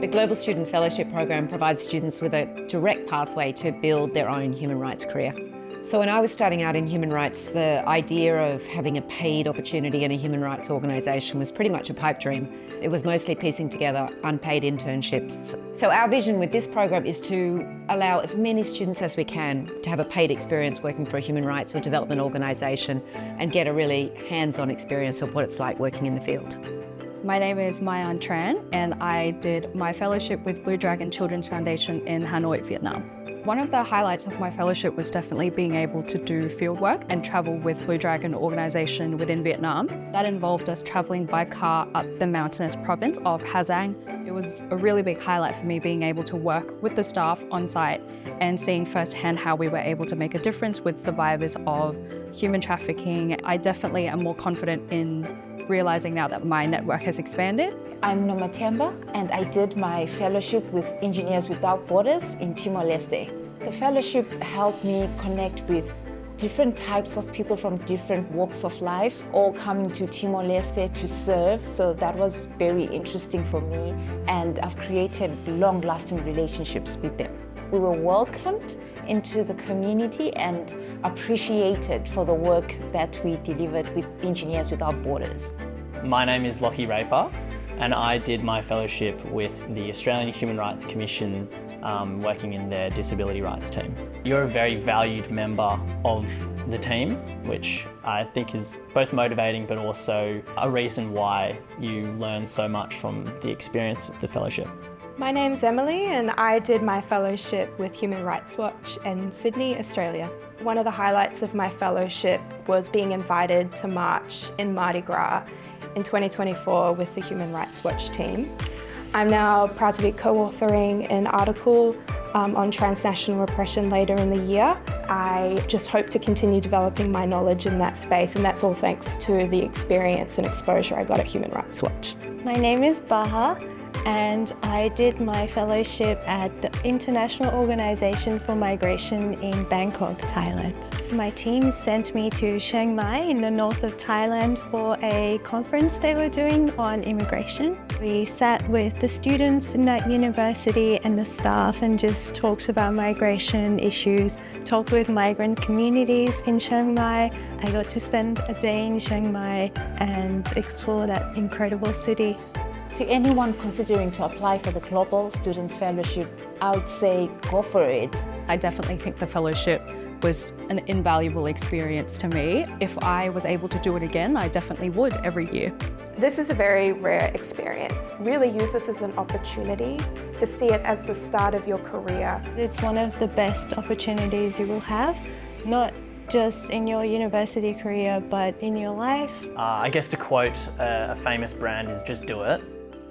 The Global Student Fellowship Program provides students with a direct pathway to build their own human rights career. So when I was starting out in human rights, the idea of having a paid opportunity in a human rights organisation was pretty much a pipe dream. It was mostly piecing together unpaid internships. So our vision with this program is to allow as many students as we can to have a paid experience working for a human rights or development organisation and get a really hands-on experience of what it's like working in the field. My name is Mayan Tran, and I did my fellowship with Blue Dragon Children's Foundation in Hanoi, Vietnam. One of the highlights of my fellowship was definitely being able to do fieldwork and travel with Blue Dragon organisation within Vietnam. That involved us travelling by car up the mountainous province of Ha Giang. It was a really big highlight for me being able to work with the staff on site and seeing firsthand how we were able to make a difference with survivors of human trafficking. I definitely am more confident in realising now that my network has expanded. I'm Noma Temba, and I did my fellowship with Engineers Without Borders in Timor-Leste. The fellowship helped me connect with different types of people from different walks of life, all coming to Timor-Leste to serve. So that was very interesting for me, and I've created long-lasting relationships with them. We were welcomed into the community and appreciated for the work that we delivered with Engineers Without Borders. My name is Lockie Raper, and I did my fellowship with the Australian Human Rights Commission, working in their disability rights team. You're a very valued member of the team, which I think is both motivating but also a reason why you learn so much from the experience of the fellowship. My name's Emily, and I did my fellowship with Human Rights Watch in Sydney, Australia. One of the highlights of my fellowship was being invited to march in Mardi Gras in 2024 with the Human Rights Watch team. I'm now proud to be co-authoring an article on transnational repression later in the year. I just hope to continue developing my knowledge in that space, and that's all thanks to the experience and exposure I got at Human Rights Watch. My name is Baha, and I did my fellowship at the International Organization for Migration in Bangkok, Thailand. My team sent me to Chiang Mai in the north of Thailand for a conference they were doing on immigration. We sat with the students in that university and the staff and just talked about migration issues, talked with migrant communities in Chiang Mai. I got to spend a day in Chiang Mai and explore that incredible city. To anyone considering to apply for the Global Students Fellowship, I would say go for it. I definitely think the fellowship was an invaluable experience to me. If I was able to do it again, I definitely would every year. This is a very rare experience. Really use this as an opportunity to see it as the start of your career. It's one of the best opportunities you will have, not just in your university career, but in your life. I guess to quote a famous brand is just do it.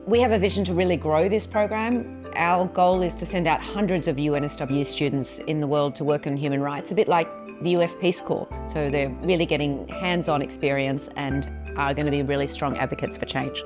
We have a vision to really grow this program. Our goal is to send out hundreds of UNSW students in the world to work on human rights, a bit like the US Peace Corps. So they're really getting hands-on experience and are going to be really strong advocates for change.